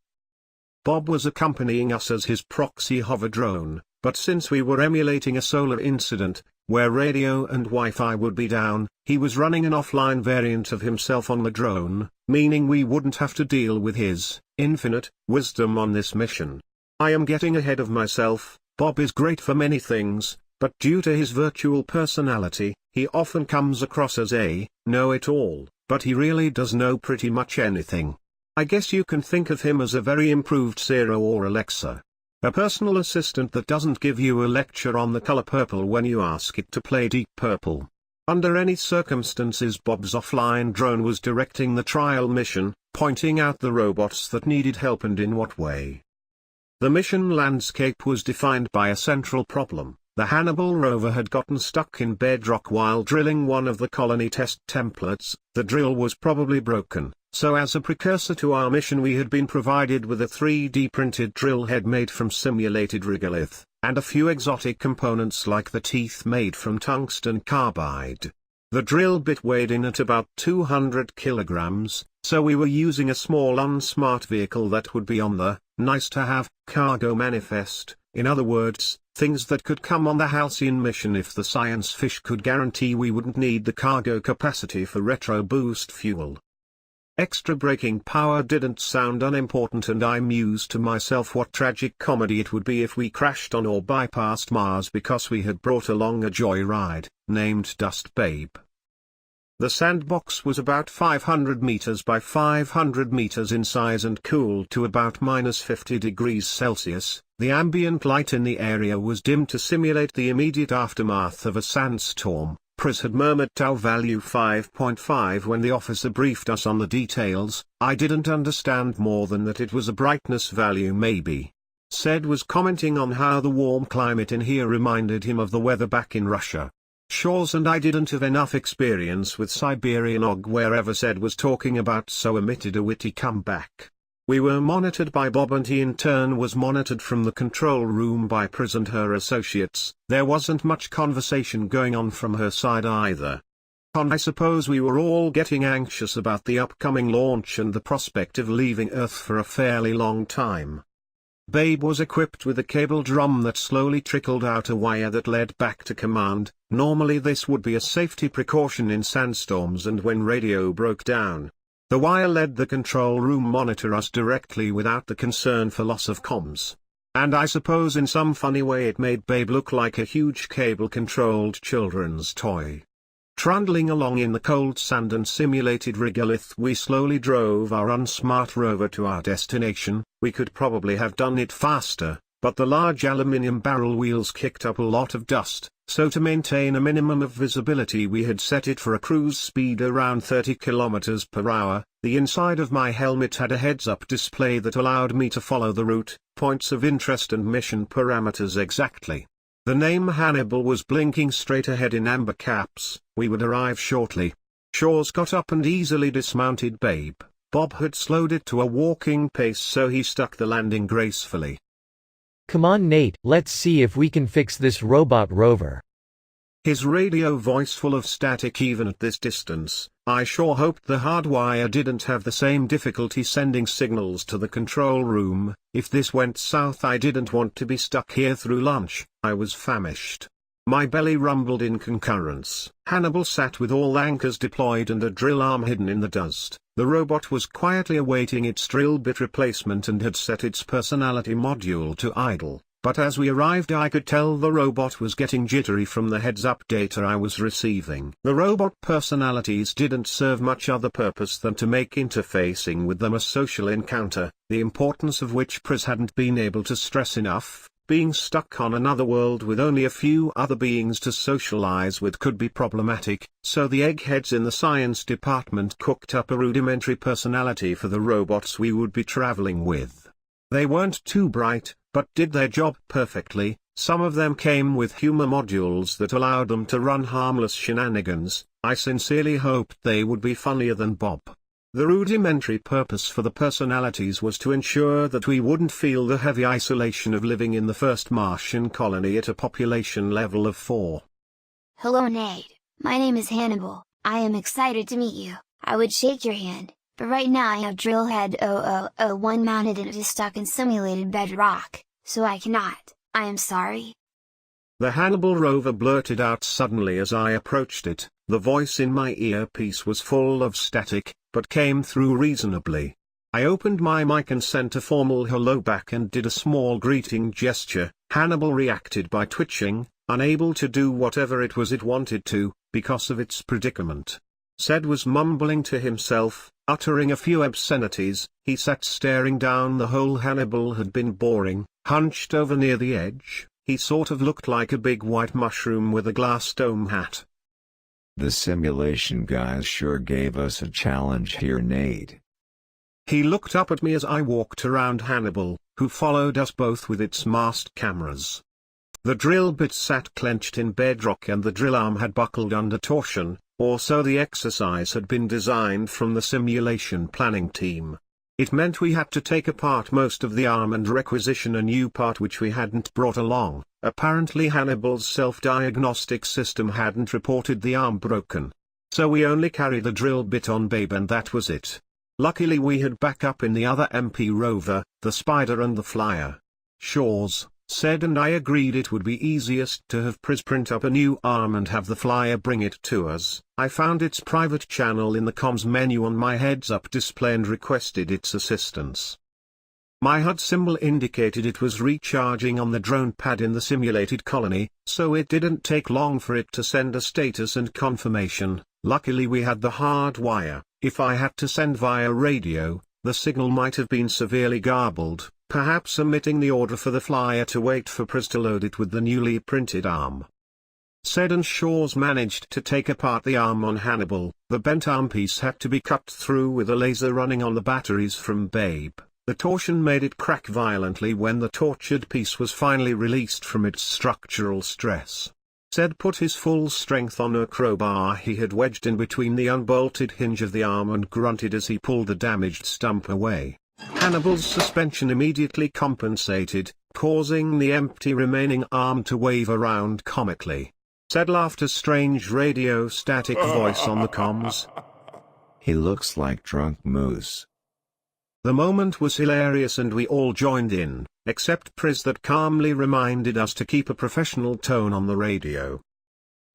Bob was accompanying us as his proxy hover drone, but since we were emulating a solar incident, where radio and Wi-Fi would be down, he was running an offline variant of himself on the drone, meaning we wouldn't have to deal with his infinite wisdom on this mission. I am getting ahead of myself. Bob is great for many things, but due to his virtual personality, he often comes across as a know-it-all, but he really does know pretty much anything. I guess you can think of him as a very improved Siri or Alexa. A personal assistant that doesn't give you a lecture on the color purple when you ask it to play Deep Purple. Under any circumstances Bob's offline drone was directing the trial mission, pointing out the robots that needed help and in what way. The mission landscape was defined by a central problem. The Hannibal rover had gotten stuck in bedrock while drilling one of the colony test templates. The drill was probably broken, so as a precursor to our mission we had been provided with a 3D printed drill head made from simulated regolith, and a few exotic components like the teeth made from tungsten carbide. The drill bit weighed in at about 200 kilograms, so we were using a small unsmart vehicle that would be on the nice-to-have cargo manifest, in other words, things that could come on the Halcyon mission if the science fish could guarantee we wouldn't need the cargo capacity for retro boost fuel. Extra braking power didn't sound unimportant and I mused to myself what tragic comedy it would be if we crashed on or bypassed Mars because we had brought along a joyride, named Dust Babe. The sandbox was about 500 meters by 500 meters in size and cooled to about -50 degrees Celsius. The ambient light in the area was dimmed to simulate the immediate aftermath of a sandstorm. Pris had murmured tau value 5.5 when the officer briefed us on the details. I didn't understand more than that it was a brightness value maybe. Said was commenting on how the warm climate in here reminded him of the weather back in Russia. Shores and I didn't have enough experience with Siberian og wherever Said was talking about, so omitted a witty comeback. We were monitored by Bob and he in turn was monitored from the control room by Pris and her associates. There wasn't much conversation going on from her side either. I suppose we were all getting anxious about the upcoming launch and the prospect of leaving Earth for a fairly long time. Babe was equipped with a cable drum that slowly trickled out a wire that led back to command. Normally this would be a safety precaution in sandstorms and when radio broke down. The wire led the control room monitor us directly without the concern for loss of comms. And I suppose in some funny way it made Babe look like a huge cable-controlled children's toy. Trundling along in the cold sand and simulated regolith we slowly drove our unsmart rover to our destination. We could probably have done it faster, but the large aluminium barrel wheels kicked up a lot of dust, so to maintain a minimum of visibility we had set it for a cruise speed around 30 km per hour. The inside of my helmet had a heads-up display that allowed me to follow the route, points of interest and mission parameters exactly. The name Hannibal was blinking straight ahead in amber caps. We would arrive shortly. Shores got up and easily dismounted Babe. Bob had slowed it to a walking pace so he stuck the landing gracefully. Come on Nate, let's see if we can fix this robot rover. His radio voice full of static even at this distance. I sure hoped the hardwire didn't have the same difficulty sending signals to the control room. If this went south, I didn't want to be stuck here through lunch. I was famished. My belly rumbled in concurrence. Hannibal sat with all anchors deployed and a drill arm hidden in the dust. The robot was quietly awaiting its drill bit replacement and had set its personality module to idle. But as we arrived, I could tell the robot was getting jittery from the heads-up data I was receiving. The robot personalities didn't serve much other purpose than to make interfacing with them a social encounter, the importance of which Pris hadn't been able to stress enough. Being stuck on another world with only a few other beings to socialize with could be problematic, so the eggheads in the science department cooked up a rudimentary personality for the robots we would be traveling with. They weren't too bright, but did their job perfectly. Some of them came with humor modules that allowed them to run harmless shenanigans. I sincerely hoped they would be funnier than Bob. The rudimentary purpose for the personalities was to ensure that we wouldn't feel the heavy isolation of living in the first Martian colony at a population level of 4. Hello Nate, my name is Hannibal. I am excited to meet you. I would shake your hand, but right now I have Drillhead 0001 mounted and it is stuck in simulated bedrock, so I cannot. I am sorry. The Hannibal rover blurted out suddenly as I approached it. The voice in my earpiece was full of static, but came through reasonably. I opened my mic and sent a formal hello back and did a small greeting gesture. Hannibal reacted by twitching, unable to do whatever it was it wanted to, because of its predicament. Said was mumbling to himself, uttering a few obscenities. He sat staring down the hole Hannibal had been boring, hunched over near the edge. He sort of looked like a big white mushroom with a glass dome hat. The simulation guys sure gave us a challenge here, Nate. He looked up at me as I walked around Hannibal, who followed us both with its masked cameras. The drill bit sat clenched in bedrock and the drill arm had buckled under torsion, or so the exercise had been designed from the simulation planning team. It meant we had to take apart most of the arm and requisition a new part which we hadn't brought along. Apparently Hannibal's self-diagnostic system hadn't reported the arm broken. So we only carried the drill bit on Babe and that was it. Luckily we had backup in the other MP rover, the Spider and the Flyer. Shaw's said and I agreed it would be easiest to have Pris print up a new arm and have the Flyer bring it to us. I found its private channel in the comms menu on my heads-up display and requested its assistance. My HUD symbol indicated it was recharging on the drone pad in the simulated colony, so it didn't take long for it to send a status and confirmation. Luckily we had the hard wire. If I had to send via radio, the signal might have been severely garbled, perhaps omitting the order for the Flyer to wait for Pris to load it with the newly printed arm. Said and Shaw's managed to take apart the arm on Hannibal. The bent arm piece had to be cut through with a laser running on the batteries from Babe. The torsion made it crack violently when the tortured piece was finally released from its structural stress. Said put his full strength on a crowbar he had wedged in between the unbolted hinge of the arm and grunted as he pulled the damaged stump away. Hannibal's suspension immediately compensated, causing the empty remaining arm to wave around comically. Said laughed a strange radio static voice on the comms. He looks like drunk moose. The moment was hilarious and we all joined in, except Pris that calmly reminded us to keep a professional tone on the radio.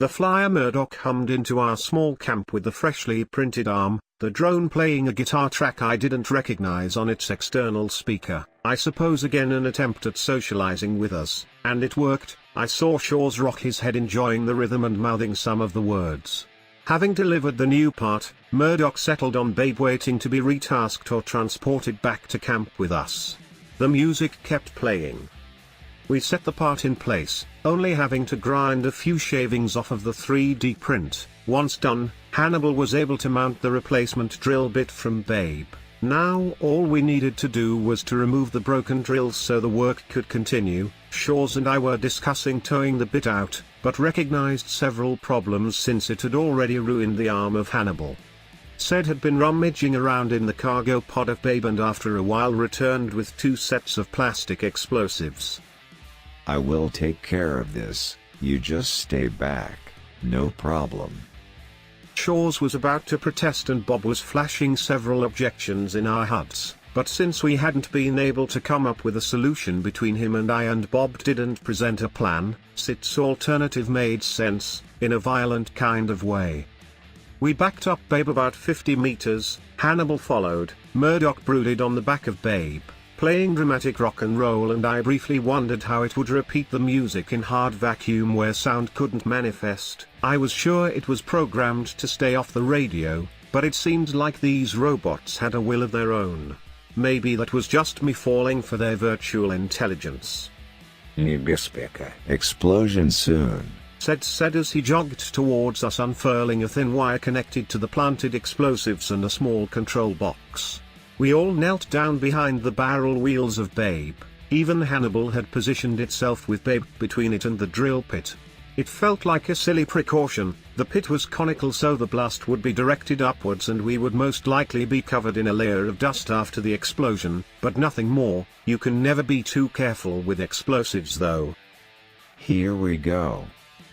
The Flyer Murdoch hummed into our small camp with the freshly printed arm, the drone playing a guitar track I didn't recognize on its external speaker. I suppose again an attempt at socializing with us, and it worked. I saw Shaw's rock his head enjoying the rhythm and mouthing some of the words. Having delivered the new part, Murdoch settled on Babe waiting to be retasked or transported back to camp with us. The music kept playing. We set the part in place, only having to grind a few shavings off of the 3D print. Once done, Hannibal was able to mount the replacement drill bit from Babe. Now all we needed to do was to remove the broken drills so the work could continue. Shaw's and I were discussing towing the bit out, but recognized several problems since it had already ruined the arm of Hannibal. Said had been rummaging around in the cargo pod of Babe and after a while returned with 2 sets of plastic explosives. I will take care of this, you just stay back. No problem. JAWGS was about to protest and Bob was flashing several objections in our huts, but since we hadn't been able to come up with a solution between him and Bob didn't present a plan, Sid's alternative made sense, in a violent kind of way. We backed up Babe about 50 meters, Hannibal followed, Murdoch brooded on the back of Babe, playing dramatic rock and roll, and I briefly wondered how it would repeat the music in hard vacuum where sound couldn't manifest. I was sure it was programmed to stay off the radio, but it seemed like these robots had a will of their own. Maybe that was just me falling for their virtual intelligence. Небезпека. Explosion soon, said as he jogged towards us, unfurling a thin wire connected to the planted explosives and a small control box. We all knelt down behind the barrel wheels of Babe. Even Hannibal had positioned itself with Babe between it and the drill pit. It felt like a silly precaution. The pit was conical, so the blast would be directed upwards and we would most likely be covered in a layer of dust after the explosion, but nothing more. You can never be too careful with explosives though. here we go,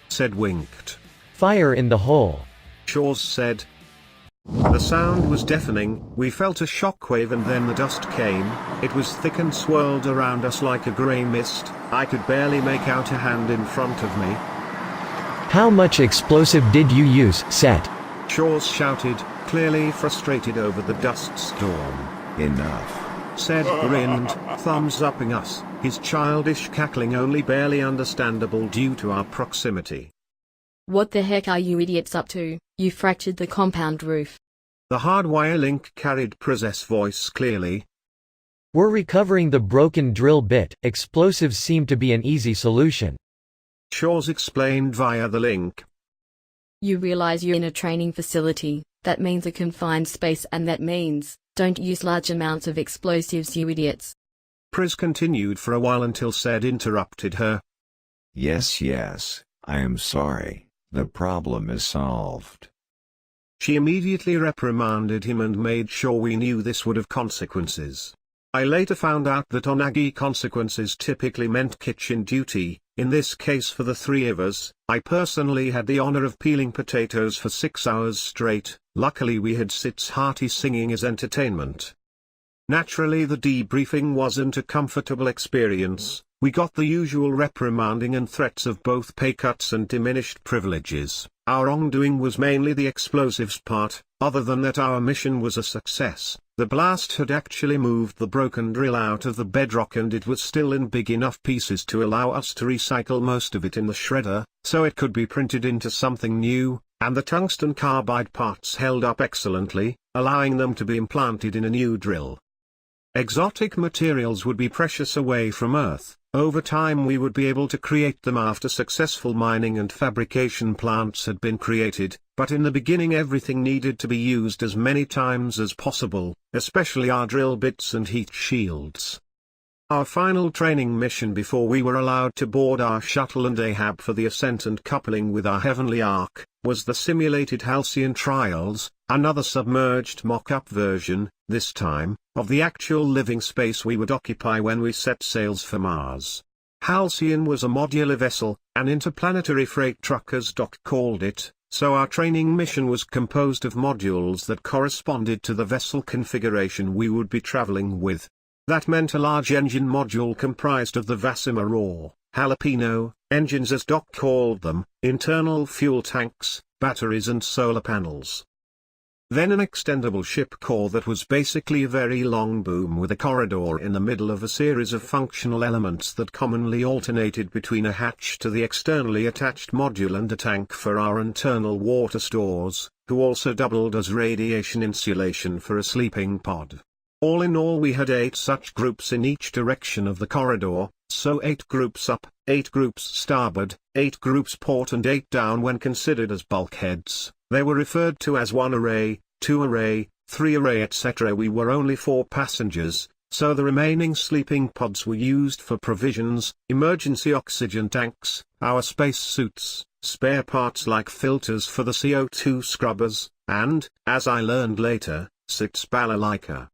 said Winked. Fire in the hole. JAWGS said. The sound was deafening. We felt a shockwave and then the dust came. It was thick and swirled around us like a grey mist. I could barely make out a hand in front of me. How much explosive did you use, Set? JAWGS shouted, clearly frustrated over the dust storm. enough. Said grinned, thumbs-upping us, his childish cackling only barely understandable due to our proximity. What the heck are you idiots up to? You fractured the compound roof. The hardwire link carried Prez's voice clearly. We're recovering the broken drill bit. Explosives seem to be an easy solution. JAWGS explained via the link. You realize you're in a training facility. That means a confined space, and that means, don't use large amounts of explosives, you idiots. Prez continued for a while until Said interrupted her. Yes, I am sorry. The problem is solved. She immediately reprimanded him and made sure we knew this would have consequences. I later found out that onagi consequences typically meant kitchen duty. In this case, for the three of us, I personally had the honor of peeling potatoes for 6 hours straight. Luckily we had Sid's hearty singing as entertainment. Naturally the debriefing wasn't a comfortable experience. We got the usual reprimanding and threats of both pay cuts and diminished privileges. Our wrongdoing was mainly the explosives part. Other than that, our mission was a success. The blast had actually moved the broken drill out of the bedrock, and it was still in big enough pieces to allow us to recycle most of it in the shredder, so it could be printed into something new, and the tungsten carbide parts held up excellently, allowing them to be implanted in a new drill. Exotic materials would be precious away from Earth. Over time we would be able to create them after successful mining and fabrication plants had been created, but in the beginning everything needed to be used as many times as possible, especially our drill bits and heat shields. Our final training mission before we were allowed to board our shuttle and Ahab for the ascent and coupling with our heavenly ark, was the simulated Halcyon trials, another submerged mock-up version, this time, of the actual living space we would occupy when we set sails for Mars. Halcyon was a modular vessel, an interplanetary freight truck as Doc called it, so our training mission was composed of modules that corresponded to the vessel configuration we would be traveling with. That meant a large engine module comprised of the Vasima or jalapeno engines as Doc called them, internal fuel tanks, batteries and solar panels. Then an extendable ship core that was basically a very long boom with a corridor in the middle of a series of functional elements that commonly alternated between a hatch to the externally attached module and a tank for our internal water stores, who also doubled as radiation insulation for a sleeping pod. All in all, we had 8 such groups in each direction of the corridor, so 8 groups up, 8 groups starboard, 8 groups port and 8 down when considered as bulkheads. They were referred to as 1 array, 2 array, 3 array etc. We were only 4 passengers, so the remaining sleeping pods were used for provisions, emergency oxygen tanks, our space suits, spare parts like filters for the CO2 scrubbers, and, as I learned later, Sid's balalaika.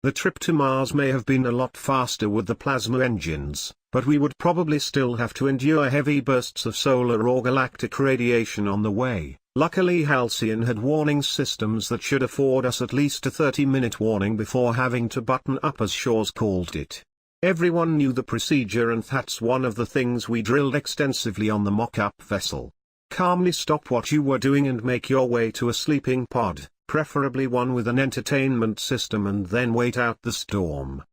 The trip to Mars may have been a lot faster with the plasma engines, but we would probably still have to endure heavy bursts of solar or galactic radiation on the way. Luckily Halcyon had warning systems that should afford us at least a 30-minute warning before having to button up, as Shaw's called it. Everyone knew the procedure, and that's one of the things we drilled extensively on the mock-up vessel. Calmly stop what you were doing and make your way to a sleeping pod, preferably one with an entertainment system, and then wait out the storm.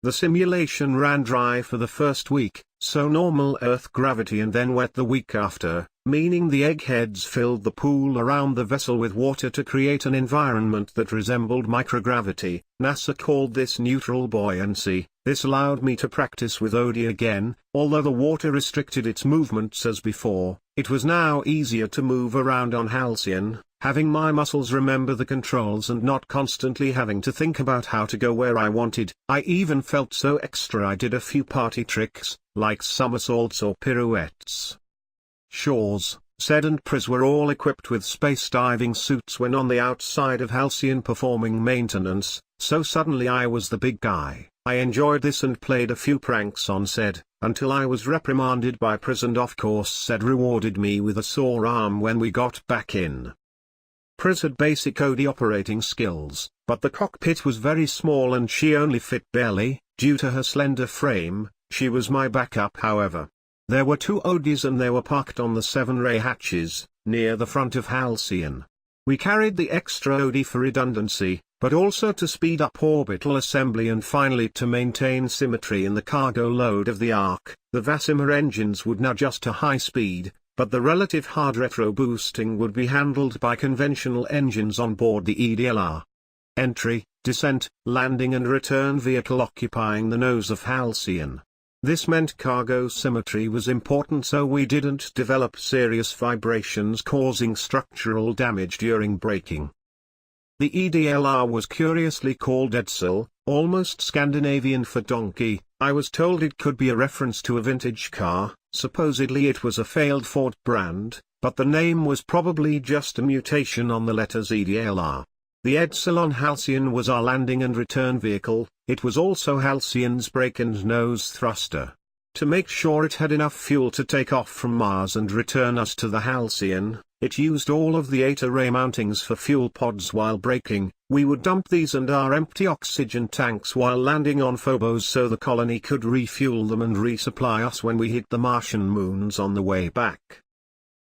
The simulation ran dry for the first week, so normal Earth gravity, and then wet the week after, meaning the eggheads filled the pool around the vessel with water to create an environment that resembled microgravity. NASA called this neutral buoyancy. This allowed me to practice with Odie again. Although the water restricted its movements as before, it was now easier to move around on Halcyon, having my muscles remember the controls and not constantly having to think about how to go where I wanted. I even felt so extra I did a few party tricks, like somersaults or pirouettes. Shaw's, Zed and Priz were all equipped with space diving suits when on the outside of Halcyon performing maintenance, so suddenly I was the big guy. I enjoyed this and played a few pranks on Zed, until I was reprimanded by Priz, and of course Zed rewarded me with a sore arm when we got back in. Priz had basic Odie operating skills, but the cockpit was very small and she only fit barely. Due to her slender frame, she was my backup. However, there were 2 Odies and they were parked on the 7-ray hatches, near the front of Halcyon. We carried the extra Odie for redundancy, but also to speed up orbital assembly and finally to maintain symmetry in the cargo load of the Ark. The Vasimer engines would nudge us to high speed, but the relative hard retro boosting would be handled by conventional engines on board the EDLR. Entry, descent, landing and return vehicle occupying the nose of Halcyon. This meant cargo symmetry was important, so we didn't develop serious vibrations causing structural damage during braking. The EDLR was curiously called Edsel, almost Scandinavian for donkey. I was told it could be a reference to a vintage car. Supposedly it was a failed Ford brand, but the name was probably just a mutation on the letters EDLR. The Edsel on Halcyon was our landing and return vehicle. It was also Halcyon's brake and nose thruster. To make sure it had enough fuel to take off from Mars and return us to the Halcyon, it used all of the 8-array mountings for fuel pods while braking. We would dump these and our empty oxygen tanks while landing on Phobos so the colony could refuel them and resupply us when we hit the Martian moons on the way back.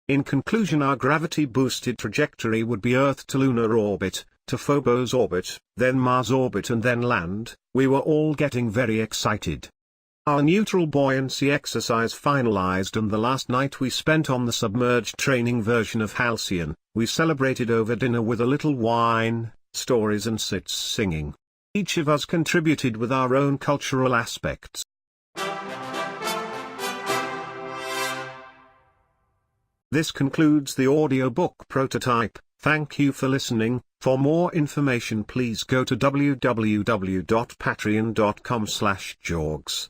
In conclusion, our gravity-boosted trajectory would be Earth to lunar orbit, to Phobos orbit, then Mars orbit and then land. We were all getting very excited. Our neutral buoyancy exercise finalized, and the last night we spent on the submerged training version of Halcyon. We celebrated over dinner with a little wine, stories and sits singing. Each of us contributed with our own cultural aspects. This concludes the audiobook prototype. Thank you for listening. For more information please go to www.patreon.com/JAWGS.